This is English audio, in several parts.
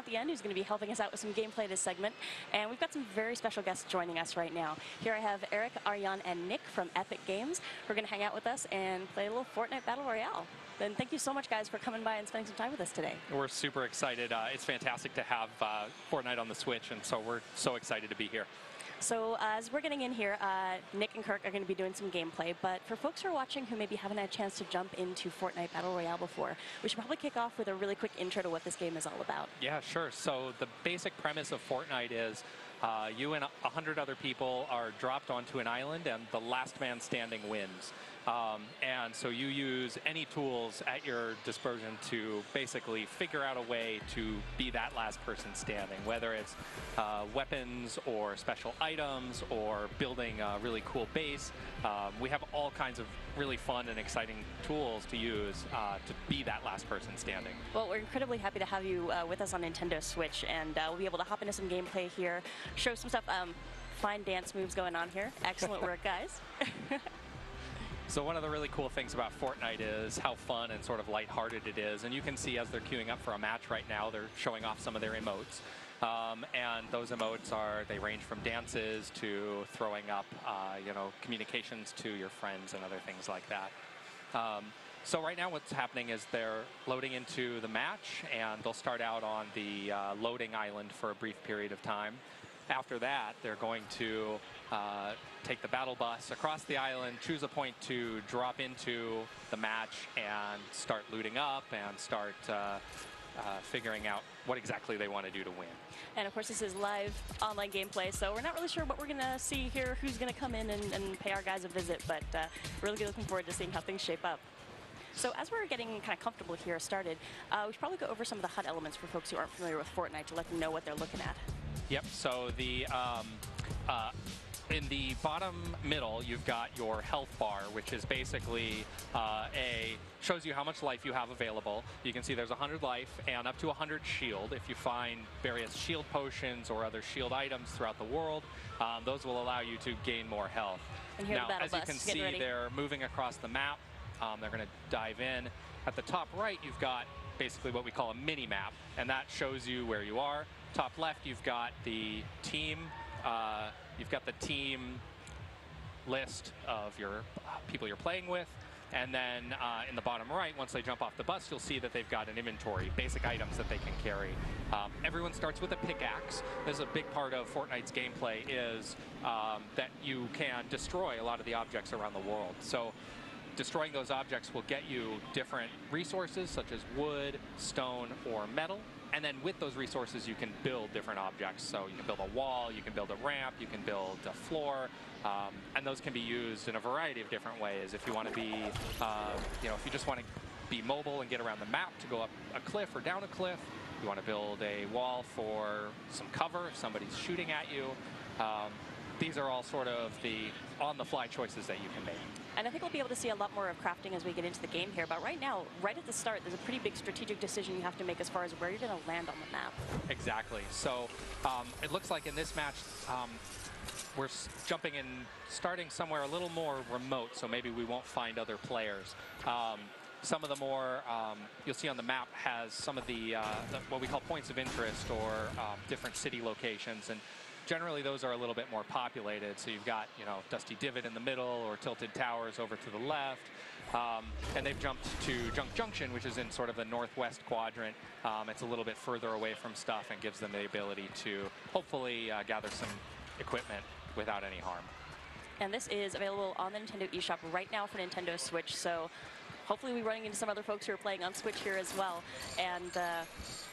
at the end who's going to be helping us out with some gameplay this segment. And we've got some very special guests joining us right now. Here I have Eric, Aryan, and Nick from Epic Games who are going to hang out with us and play a little Fortnite Battle Royale. Then thank you so much, guys, for coming by and spending some time with us today. We're super excited. It's fantastic to have Fortnite on the Switch, and so we're so excited to be here. So as we're getting in here, Nick and Kirk are going to be doing some gameplay, but for folks who are watching who maybe haven't had a chance to jump into Fortnite Battle Royale before, we should probably kick off with a really quick intro to what this game is all about. Yeah, sure. So the basic premise of Fortnite is you and 100 other people are dropped onto an island, and the last man standing wins. And so you use any tools at your disposal to basically figure out a way to be that last person standing, whether it's weapons or special items or building a really cool base. We have all kinds of really fun and exciting tools to use to be that last person standing. Well, we're incredibly happy to have you with us on Nintendo Switch, and we'll be able to hop into some gameplay here, show some stuff. Fine dance moves going on here. Excellent work, guys. So one of the really cool things about Fortnite is how fun and sort of lighthearted it is. And you can see as they're queuing up for a match right now, they're showing off some of their emotes. And those emotes they range from dances to throwing up, communications to your friends and other things like that. So right now what's happening is they're loading into the match, and they'll start out on the loading island for a brief period of time. After that, they're going to take the battle bus across the island, choose a point to drop into the match, and start looting up and start figuring out what exactly they want to do to win. And of course, this is live online gameplay, so we're not really sure what we're going to see here, who's going to come in and pay our guys a visit, but really looking forward to seeing how things shape up. So as we're getting kind of comfortable here started, we should probably go over some of the HUD elements for folks who aren't familiar with Fortnite to let them know what they're looking at. Yep, so in the bottom middle, you've got your health bar, which is basically shows you how much life you have available. You can see there's 100 life and up to 100 shield. If you find various shield potions or other shield items throughout the world, those will allow you to gain more health. And here now, the battle as you bus. can see, they're moving across the map. They're going to dive in. At the top right, you've got basically what we call a mini map, and that shows you where you are. Top left, you've got the team. You've got the team list of your people you're playing with. And then in the bottom right, once they jump off the bus, you'll see that they've got an inventory, basic items that they can carry. Everyone starts with a pickaxe. This is a big part of Fortnite's gameplay is that you can destroy a lot of the objects around the world. So destroying those objects will get you different resources such as wood, stone, or metal. And then with those resources, you can build different objects. So you can build a wall, you can build a ramp, you can build a floor, and those can be used in a variety of different ways. If you want to be, if you just want to be mobile and get around the map to go up a cliff or down a cliff, you want to build a wall for some cover if somebody's shooting at you. These are all sort of the on-the-fly choices that you can make. And I think we'll be able to see a lot more of crafting as we get into the game here. But right now, right at the start, there's a pretty big strategic decision you have to make as far as where you're going to land on the map. Exactly. So it looks like in this match, we're jumping in, starting somewhere a little more remote, so maybe we won't find other players. Some of the more, you'll see on the map has some of the what we call points of interest or different city locations. And generally, those are a little bit more populated. So you've got, Dusty Divot in the middle or Tilted Towers over to the left. And they've jumped to Junk Junction, which is in sort of the northwest quadrant. It's a little bit further away from stuff and gives them the ability to hopefully gather some equipment without any harm. And this is available on the Nintendo eShop right now for Nintendo Switch. So hopefully we're running into some other folks who are playing on Switch here as well. And,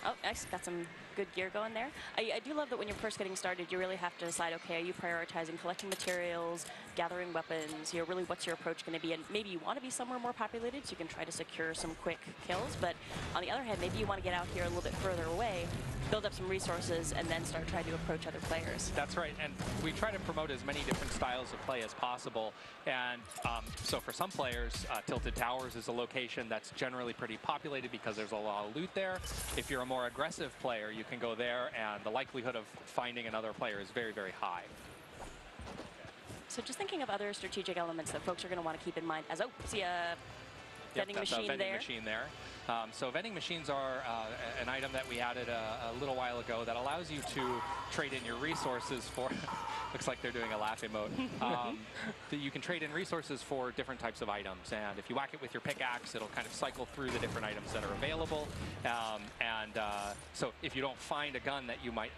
oh, nice, got some good gear going there. I do love that when you're first getting started, you really have to decide, okay, are you prioritizing collecting materials, gathering weapons, really what's your approach going to be? And maybe you want to be somewhere more populated so you can try to secure some quick kills. But on the other hand, maybe you want to get out here a little bit further away, build up some resources, and then start trying to approach other players. That's right. And we try to promote as many different styles of play as possible. And so for some players, Tilted Towers is a location that's generally pretty populated because there's a lot of loot there. If you're a more aggressive player, you can go there, and the likelihood of finding another player is very, very high. So just thinking of other strategic elements that folks are going to want to keep in mind as, oh, see a vending that's machine a vending there. machine there. So vending machines are an item that we added a little while ago that allows you to trade in your resources for, looks like they're doing a laugh emote, that you can trade in resources for different types of items. And if you whack it with your pickaxe, it'll kind of cycle through the different items that are available. So if you don't find a gun that you might,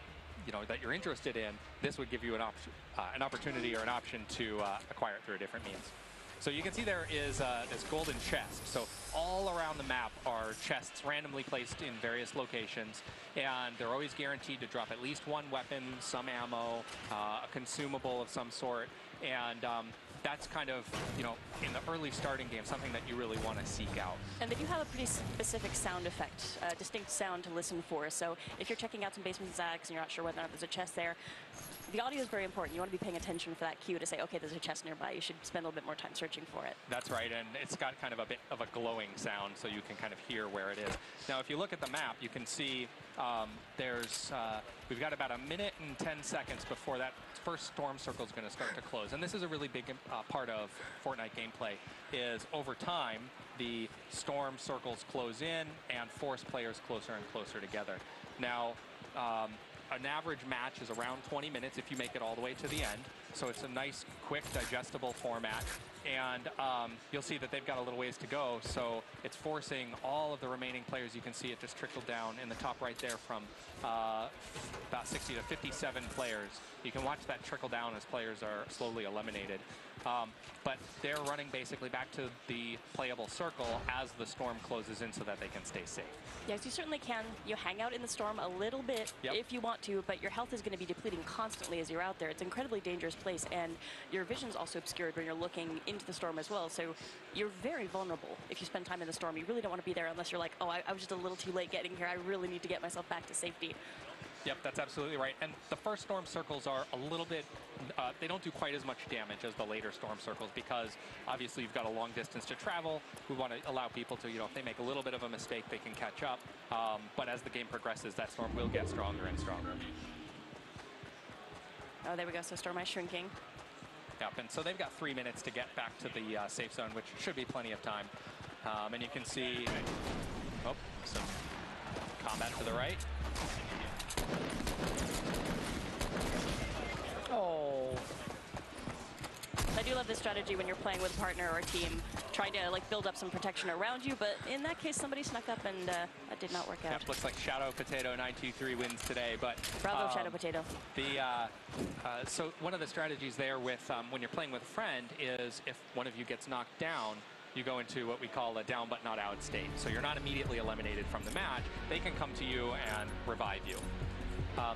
that you're interested in, this would give you an opportunity or an option to acquire it through a different means. So you can see there is this golden chest. So all around the map are chests randomly placed in various locations, and they're always guaranteed to drop at least one weapon, some ammo, a consumable of some sort, and that's kind of, in the early starting game, something that you really want to seek out. And they do have a pretty specific sound effect, distinct sound to listen for. So if you're checking out some basements and attics and you're not sure whether or not there's a chest there, the audio is very important. You want to be paying attention for that cue to say, okay, there's a chest nearby. You should spend a little bit more time searching for it. That's right, and it's got kind of a bit of a glowing sound, so you can kind of hear where it is. Now, if you look at the map, you can see we've got about 1 minute and 10 seconds before that first storm circle is going to start to close. And this is a really big part of Fortnite gameplay, is over time, the storm circles close in and force players closer and closer together. Now, an average match is around 20 minutes if you make it all the way to the end. So it's a nice, quick, digestible format. And you'll see that they've got a little ways to go. So it's forcing all of the remaining players. You can see it just trickled down in the top right there from about 60 to 57 players. You can watch that trickle down as players are slowly eliminated. But they're running basically back to the playable circle as the storm closes in so that they can stay safe. Yes, you certainly can. You hang out in the storm a little bit if you want to, but your health is going to be depleting constantly as you're out there. It's an incredibly dangerous place, and your vision's also obscured when you're looking into the storm as well. So you're very vulnerable if you spend time in the storm. You really don't want to be there unless you're like, oh, I was just a little too late getting here. I really need to get myself back to safety. Yep, that's absolutely right. And the first storm circles are a little bit, they don't do quite as much damage as the later storm circles because obviously you've got a long distance to travel. We want to allow people to, if they make a little bit of a mistake, they can catch up. But as the game progresses, that storm will get stronger and stronger. Oh, there we go. So storm is shrinking. Yep, and so they've got 3 minutes to get back to the safe zone, which should be plenty of time. And you can see, some combat to the right. Oh. I do love this strategy when you're playing with a partner or a team, trying to build up some protection around you, but in that case somebody snuck up and that did not work out. Yep, looks like Shadow Potato 923 wins today, but bravo Shadow Potato. So one of the strategies there with when you're playing with a friend is if one of you gets knocked down, you go into what we call a down but not out state. So you're not immediately eliminated from the match. They can come to you and revive you.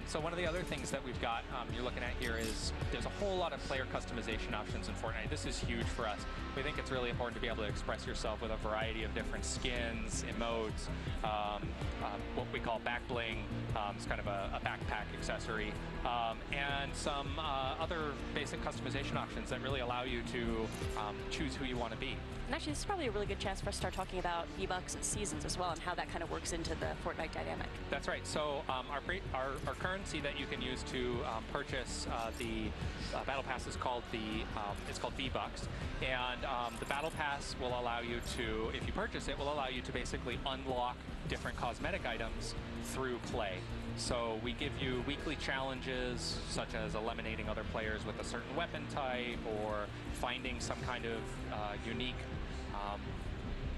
So one of the other things that we've got you're looking at here is there's a whole lot of player customization options in Fortnite. This is huge for us. We think it's really important to be able to express yourself with a variety of different skins, emotes, what we call back bling. It's kind of a backpack accessory, and some other basic customization options that really allow you to choose who you want to be. And actually, this is probably a really good chance for us to start talking about Ebooks and seasons as well, and how that kind of works into the Fortnite dynamic. That's right. So our currency that you can use to purchase the battle pass is called it's called V-Bucks, and the battle pass will allow you to, if you purchase it, will allow you to basically unlock different cosmetic items through play. So we give you weekly challenges, such as eliminating other players with a certain weapon type, or finding some kind of unique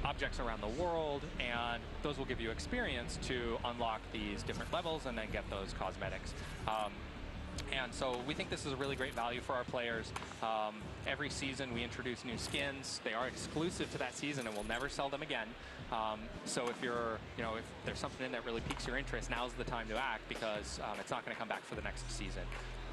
objects around the world, and those will give you experience to unlock these different levels and then get those cosmetics. And so we think this is a really great value for our players. Every season we introduce new skins. They are exclusive to that season and we'll never sell them again. So if you're, if there's something in that really piques your interest, now's the time to act, because it's not going to come back for the next season.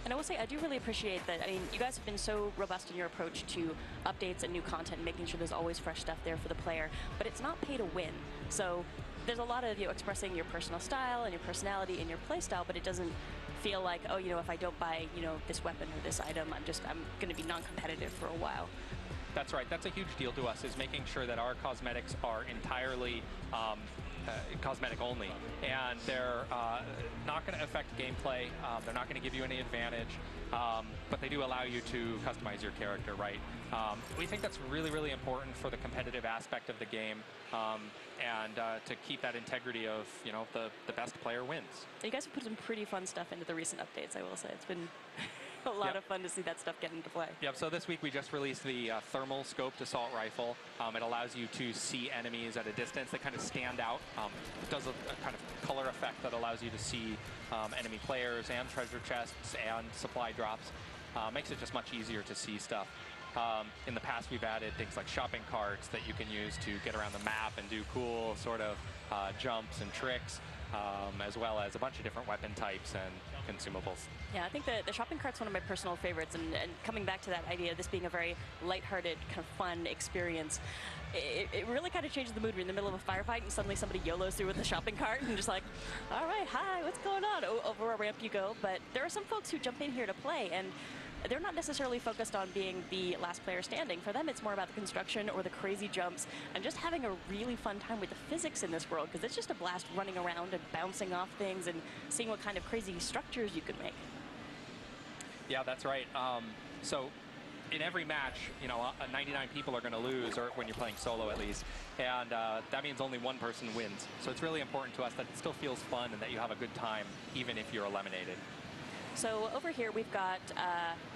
And I will say, I do really appreciate that. I mean, you guys have been so robust in your approach to updates and new content, making sure there's always fresh stuff there for the player. But it's not pay to win. So there's a lot of expressing your personal style and your personality and your play style, but it doesn't feel like, oh, if I don't buy, this weapon or this item, I'm going to be non-competitive for a while. That's right. That's a huge deal to us, is making sure that our cosmetics are entirely cosmetic only, and they're not going to affect gameplay. They're not going to give you any advantage, but they do allow you to customize your character, right? We think that's really, really important for the competitive aspect of the game, and to keep that integrity of, you know, the best player wins. You guys have put some pretty fun stuff into the recent updates, I will say. It's been a lot of fun to see that stuff get into play. Yep, so this week we just released the thermal scoped assault rifle. It allows you to see enemies at a distance that kind of stand out. It does a kind of color effect that allows you to see enemy players and treasure chests and supply drops. Makes it just much easier to see stuff. In the past, we've added things like shopping carts that you can use to get around the map and do cool sort of jumps and tricks, as well as a bunch of different weapon types and consumables. Yeah, I think the shopping cart's one of my personal favorites, and coming back to that idea of this being a very lighthearted, kind of fun experience, it really kind of changes the mood. We're in the middle of a firefight and suddenly somebody YOLOs through with a shopping cart and just like, all right, hi, what's going on? Over a ramp you go. But there are some folks who jump in here to play, and they're not necessarily focused on being the last player standing. For them, it's more about the construction or the crazy jumps and just having a really fun time with the physics in this world, because it's just a blast running around and bouncing off things and seeing what kind of crazy structures you can make. Yeah, that's right. So in every match, you know, 99 people are going to lose, or when you're playing solo at least, and that means only one person wins. So it's really important to us that it still feels fun and that you have a good time, even if you're eliminated. So over here we've got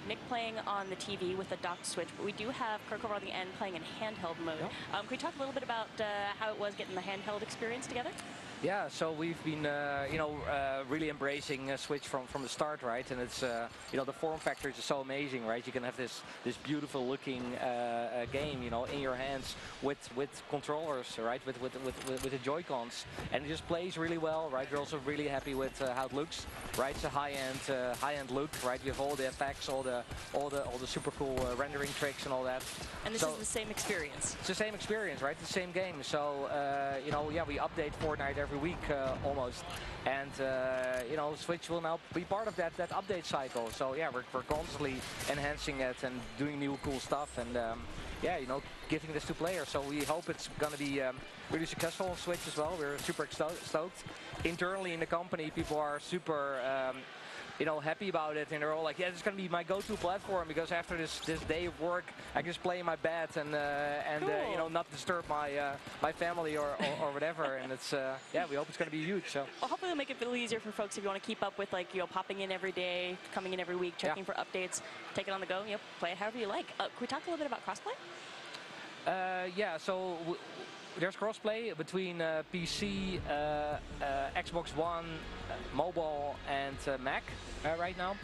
Nick playing on the TV with a docked Switch, but we do have Kirk over on the end playing in handheld mode. Yep. Can we talk a little bit about how it was getting the handheld experience together? Yeah, so we've been, really embracing Switch from the start, right? And it's, the form factor is so amazing, right? You can have this beautiful looking game, you know, in your hands with controllers, right? With the Joy-Cons, and it just plays really well, right? We're also really happy with how it looks, right? It's a high-end look, right? You have all the effects, all the super cool rendering tricks and all that. And this is the same experience. It's the same experience, right? The same game. So, we update Fortnite every week almost, and Switch will now be part of that update cycle. So yeah, we're constantly enhancing it and doing new cool stuff, and giving this to players. So we hope it's going to be really successful on Switch as well. We're super stoked. Internally in the company, people are super happy about it, and they're all like, yeah, this is going to be my go-to platform, because after this day of work, I can just play in my bed and cool. Not disturb my family or whatever. And it's we hope it's going to be huge. So well, hopefully it'll make it a little easier for folks if you want to keep up with, like, popping in every day, coming in every week, checking for updates, take it on the go, play it however you like. Can we talk a little bit about crossplay? So there's crossplay between PC, Xbox One, mobile, and Mac right now.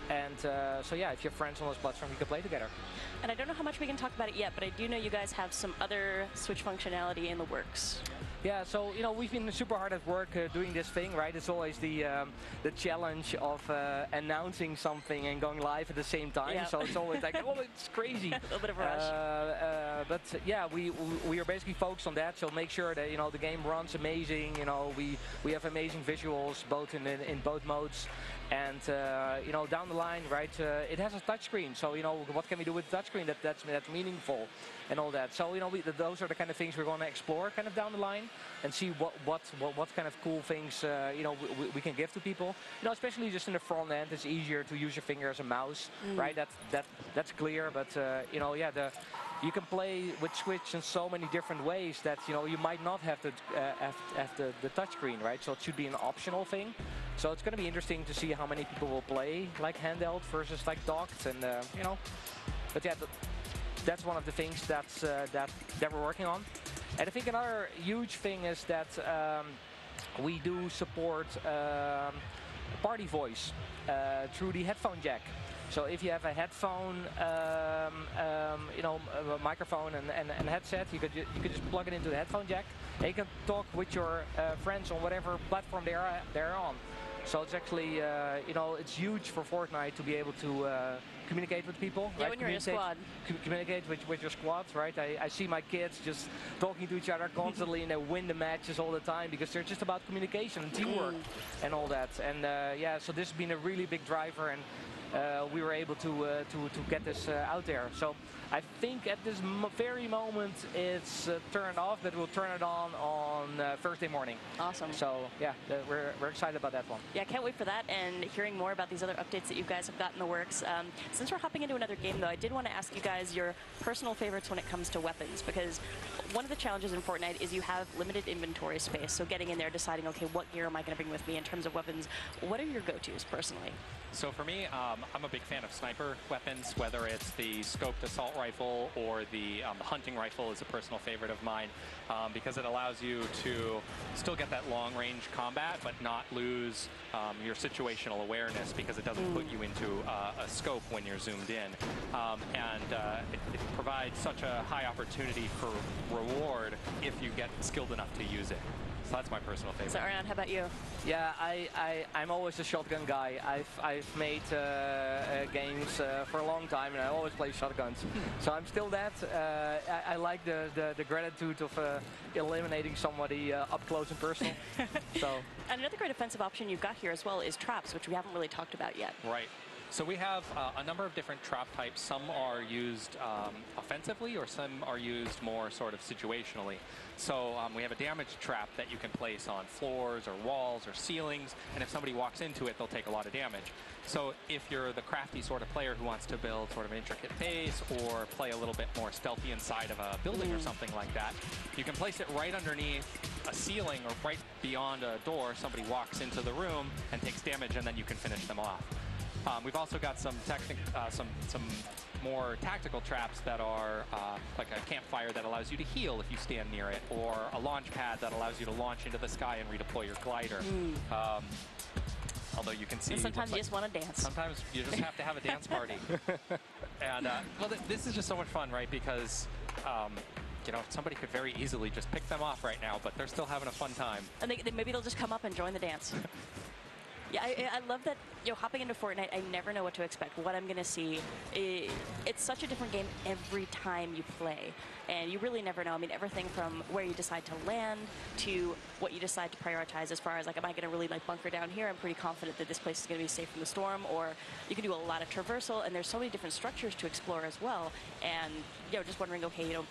And if you have friends on those platforms, you can play together. And I don't know how much we can talk about it yet, but I do know you guys have some other Switch functionality in the works. Yeah, so we've been super hard at work doing this thing, right? It's always the challenge of announcing something and going live at the same time. Yeah. So it's always like, oh, it's crazy. A little bit of a rush. But yeah, we are basically focused on that. So make sure that the game runs amazing. We have amazing visuals both in both modes. And down the line, right? It has a touchscreen. So what can we do with the touchscreen that's meaningful and all that. So those are the kind of things we're going to explore kind of down the line and see what kind of cool things we can give to people. Especially just in the front end, it's easier to use your finger as a mouse, right? That's clear. But you can play with Switch in so many different ways that you might not have the touchscreen, right? So it should be an optional thing. So it's going to be interesting to see how many people will play like handheld versus like docked, and but yeah, that's one of the things that we're working on. And I think another huge thing is that we do support party voice through the headphone jack. So if you have a headphone, a microphone and headset, you could just plug it into the headphone jack, and you can talk with your friends on whatever platform they're on. So it's actually, it's huge for Fortnite to be able to communicate with people. Yeah, right? when you're in a squad. Communicate with your squads, right? I see my kids just talking to each other constantly, and they win the matches all the time because they're just about communication and teamwork and all that. And so this has been a really big driver, and we were able to get this out there. So I think at this very moment it's turned off, but we'll turn it on Thursday morning. Awesome. So yeah, we're excited about that one. Yeah, I can't wait for that and hearing more about these other updates that you guys have got in the works. Since we're hopping into another game, though, I did want to ask you guys your personal favorites when it comes to weapons, because one of the challenges in Fortnite is you have limited inventory space. So getting in there, deciding, okay, what gear am I going to bring with me in terms of weapons? What are your go-tos personally? So for me, I'm a big fan of sniper weapons, whether it's the scoped assault rifle or the hunting rifle is a personal favorite of mine, because it allows you to still get that long-range combat, but not lose your situational awareness, because it doesn't put you into a scope when you're zoomed in. It provides such a high opportunity for reward if you get skilled enough to use it. So that's my personal favorite. So Ariane, how about you? Yeah, I'm always a shotgun guy. I've made games for a long time, and I always play shotguns. So I'm still that. I like the gratitude of eliminating somebody up close and personal. So. And another great offensive option you've got here as well is traps, which we haven't really talked about yet. Right. So we have a number of different trap types. Some are used offensively, or some are used more sort of situationally. So we have a damage trap that you can place on floors or walls or ceilings, and if somebody walks into it, they'll take a lot of damage. So if you're the crafty sort of player who wants to build sort of an intricate base or play a little bit more stealthy inside of a building or something like that, you can place it right underneath a ceiling or right beyond a door. Somebody walks into the room and takes damage, and then you can finish them off. We've also got some more tactical traps that are like a campfire that allows you to heal if you stand near it, or a launch pad that allows you to launch into the sky and redeploy your glider. Although you can see, and sometimes you just want to dance. Sometimes you just have to have a dance party. And well, this is just so much fun, right? Because you know, somebody could very easily just pick them off right now, but they're still having a fun time. And maybe they'll just come up and join the dance. Yeah, I love that, you know, hopping into Fortnite, I never know what to expect, what I'm going to see. It's such a different game every time you play, and you really never know. I mean, everything from where you decide to land to what you decide to prioritize as far as, like, am I going to really, like, bunker down here? I'm pretty confident that this place is going to be safe from the storm, or you can do a lot of traversal, and there's so many different structures to explore as well. And, you know, just wondering, okay, you know,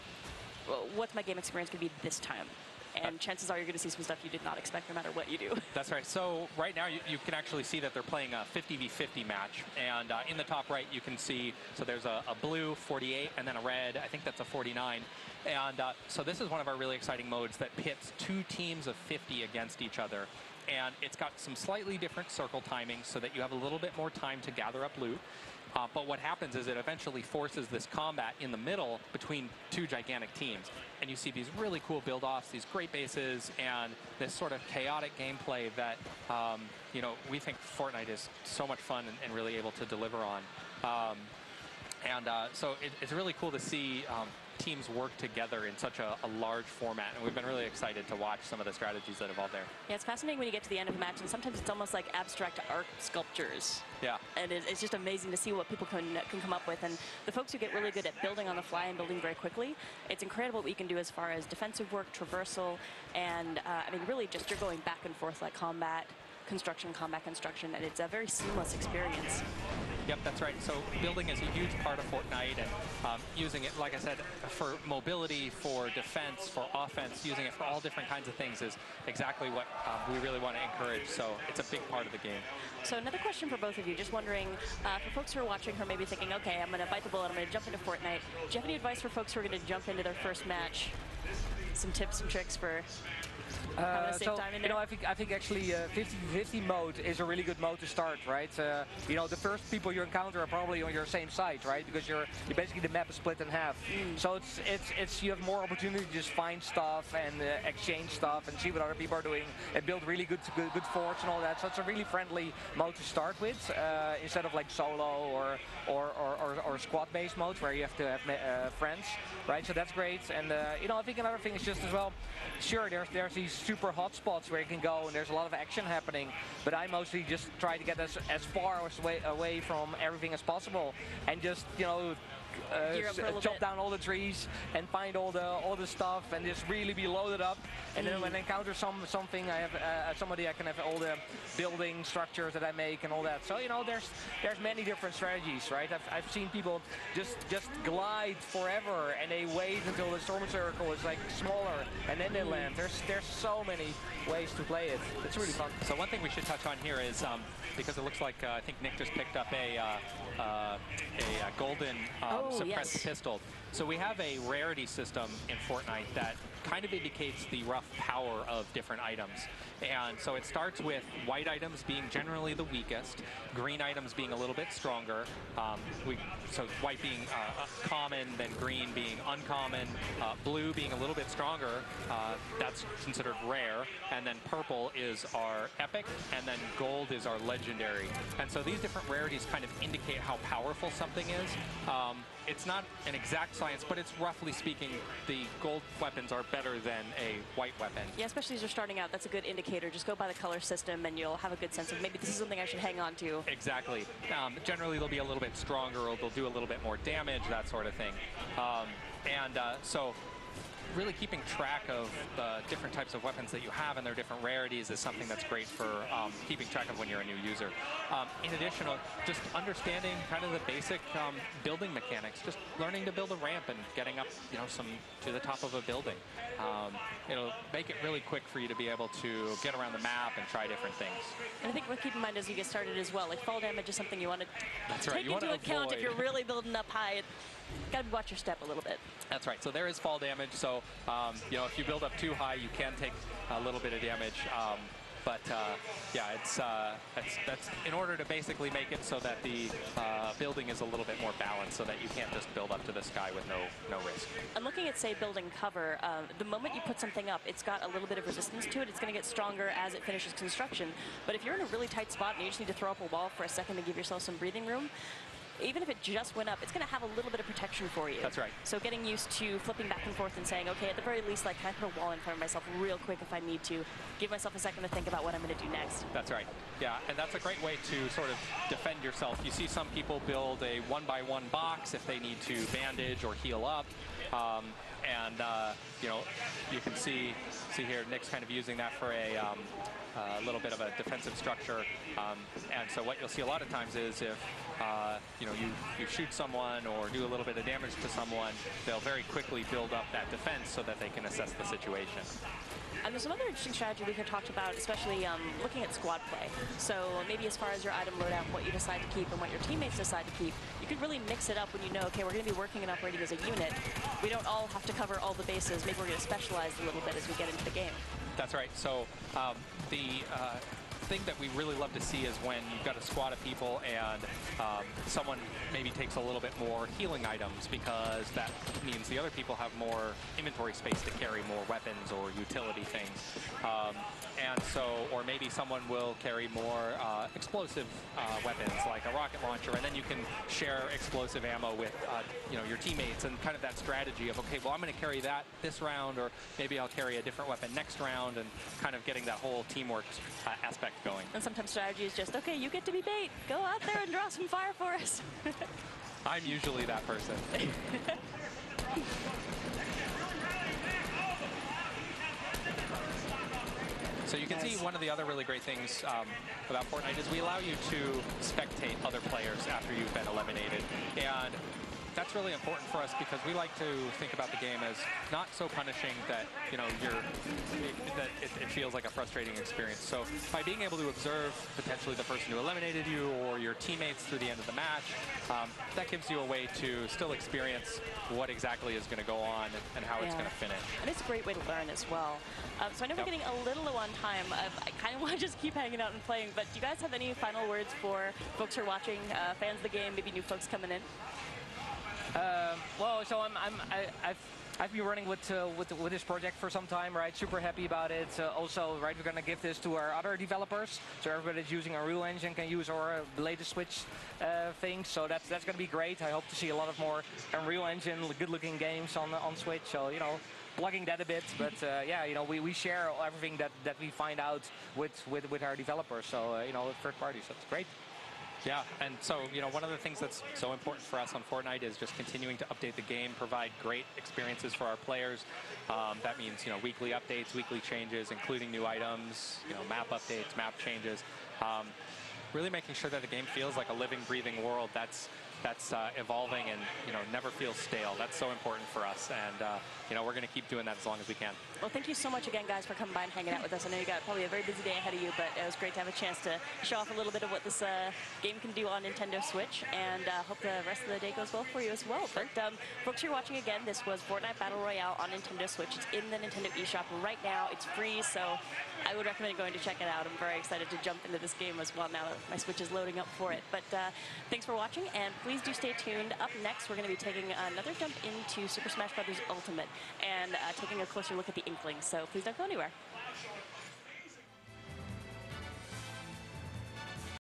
what's my game experience going to be this time? And chances are you're going to see some stuff you did not expect no matter what you do. That's right. So right now you can actually see that they're playing a 50v50 match. And in the top right you can see, so there's a blue 48 and then a red, I think that's a 49. And so this is one of our really exciting modes that pits two teams of 50 against each other. And it's got some slightly different circle timing so that you have a little bit more time to gather up loot. But what happens is it eventually forces this combat in the middle between two gigantic teams. And you see these really cool build-offs, these great bases, and this sort of chaotic gameplay that, you know, we think Fortnite is so much fun and really able to deliver on. So it's really cool to see teams work together in such a large format, and we've been really excited to watch some of the strategies that evolve there. Yeah, it's fascinating when you get to the end of a match, and sometimes it's almost like abstract art sculptures. Yeah. And it's just amazing to see what people can come up with, and the folks who get really good at building on the fly and building very quickly, it's incredible what you can do as far as defensive work, traversal, and I mean, really just you're going back and forth like combat construction, and it's a very seamless experience. Yep, that's right. So building is a huge part of Fortnite, and using it, like I said, for mobility, for defense, for offense, using it for all different kinds of things is exactly what we really want to encourage. So it's a big part of the game. So another question for both of you, just wondering, for folks who are watching who are maybe thinking, okay, I'm going to bite the bullet, I'm going to jump into Fortnite. Do you have any advice for folks who are going to jump into their first match? Some tips and tricks for having a safe time in there? You know, I think actually 50-50 mode is a really good mode to start, right? You know, the first people you encounter are probably on your same side, right? Because you're basically, the map is split in half. So it's you have more opportunity to just find stuff and exchange stuff and see what other people are doing and build really good forts and all that. So it's a really friendly mode to start with, instead of like solo or squad-based modes where you have to have friends, right? So that's great. And you know, I think another thing is just as well, sure, there's these super hot spots where you can go and there's a lot of action happening, but I mostly just try to get as far away from everything as possible and just, you know, Gear up for a little chop bit. down all the trees and find all the stuff and just really be loaded up. And then when I encounter something, I have somebody I can have all the building structures that I make and all that. So there's many different strategies, right? I've seen people just glide forever and they wait until the storm circle is like smaller and then they land. There's so many ways to play it. It's really fun. So one thing we should touch on here is because it looks like I think Nick just picked up a golden suppressed pistol. So we have a rarity system in Fortnite that kind of indicates the rough power of different items. And so it starts with white items being generally the weakest, green items being a little bit stronger. So white being common, then green being uncommon, blue being a little bit stronger, that's considered rare, and then purple is our epic, and then gold is our legendary. And so these different rarities kind of indicate how powerful something is. It's not an exact science, but it's roughly speaking, the gold weapons are better than a white weapon. Yeah, especially as you're starting out, that's a good indicator. Just go by the color system and you'll have a good sense of maybe this is something I should hang on to. Exactly. Generally, they'll be a little bit stronger, or they'll do a little bit more damage, that sort of thing. So really keeping track of the different types of weapons that you have and their different rarities is something that's great for keeping track of when you're a new user. In addition, just understanding kind of the basic building mechanics, just learning to build a ramp and getting up, to the top of a building. It'll make it really quick for you to be able to get around the map and try different things. And I think what to keep in mind as you get started as well, like fall damage is something you want to take into account if you're really building up high. Got to watch your step a little bit. That's right. So there is fall damage. So if you build up too high, you can take a little bit of damage. That's in order to basically make it so that the building is a little bit more balanced, so that you can't just build up to the sky with no risk. I'm looking at, say, building cover. The moment you put something up, it's got a little bit of resistance to it. It's going to get stronger as it finishes construction. But if you're in a really tight spot and you just need to throw up a wall for a second to give yourself some breathing room, even if it just went up, it's going to have a little bit of protection for you. That's right. So getting used to flipping back and forth and saying, okay, at the very least, like, can I put a wall in front of myself real quick if I need to? Give myself a second to think about what I'm going to do next. That's right. Yeah, and that's a great way to sort of defend yourself. You see some people build a 1-by-1 box if they need to bandage or heal up. You can see here, Nick's kind of using that for a little bit of a defensive structure. And so what you'll see a lot of times is if you shoot someone or do a little bit of damage to someone, they'll very quickly build up that defense so that they can assess the situation. And there's some other interesting strategy we could talk about, especially looking at squad play. So maybe as far as your item loadout, what you decide to keep and what your teammates decide to keep, you could really mix it up when you know, okay, we're going to be working and operating as a unit. We don't all have to cover all the bases. Maybe we're going to specialize a little bit as we get into the game. That's right. So the thing that we really love to see is when you've got a squad of people and someone maybe takes a little bit more healing items, because that means the other people have more inventory space to carry more weapons or utility things. Or maybe someone will carry more explosive weapons like a rocket launcher, and then you can share explosive ammo with your teammates, and kind of that strategy of, okay, well, I'm going to carry that this round, or maybe I'll carry a different weapon next round, and kind of getting that whole teamwork aspect going. And sometimes strategy is just, okay, you get to be bait. Go out there and draw some fire for us. I'm usually that person. So you can see one of the other really great things about Fortnite is we allow you to spectate other players after you've been eliminated. And that's really important for us because we like to think about the game as not so punishing that it feels like a frustrating experience. So by being able to observe potentially the person who eliminated you or your teammates through the end of the match, that gives you a way to still experience what exactly is going to go on and how it's going to finish. And it's a great way to learn as well. So I know we're getting a little low on time. I kind of want to just keep hanging out and playing, but do you guys have any final words for folks who are watching, fans of the game, maybe new folks coming in? I've been running with this project for some time, right? Super happy about it. Also, right, we're gonna give this to our other developers, so everybody that's using our Unreal Engine can use our latest Switch things. So that's gonna be great. I hope to see a lot of more Unreal Engine, good-looking games on Switch. So plugging that a bit, but we share everything that we find out with our developers. So third parties. That's great. Yeah, and so, one of the things that's so important for us on Fortnite is just continuing to update the game, provide great experiences for our players. That means, weekly updates, weekly changes, including new items, map updates, map changes. Really making sure that the game feels like a living, breathing world that's evolving and, never feels stale. That's so important for us, and, we're going to keep doing that as long as we can. Well, thank you so much again, guys, for coming by and hanging out with us. I know you got probably a very busy day ahead of you, but it was great to have a chance to show off a little bit of what this game can do on Nintendo Switch, and hope the rest of the day goes well for you as well. But folks, you're watching again. This was Fortnite Battle Royale on Nintendo Switch. It's in the Nintendo eShop right now. It's free, so I would recommend going to check it out. I'm very excited to jump into this game as well now that my Switch is loading up for it. But thanks for watching, and please do stay tuned. Up next, we're going to be taking another jump into Super Smash Bros. Ultimate and taking a closer look at the Inklings. So please don't go anywhere.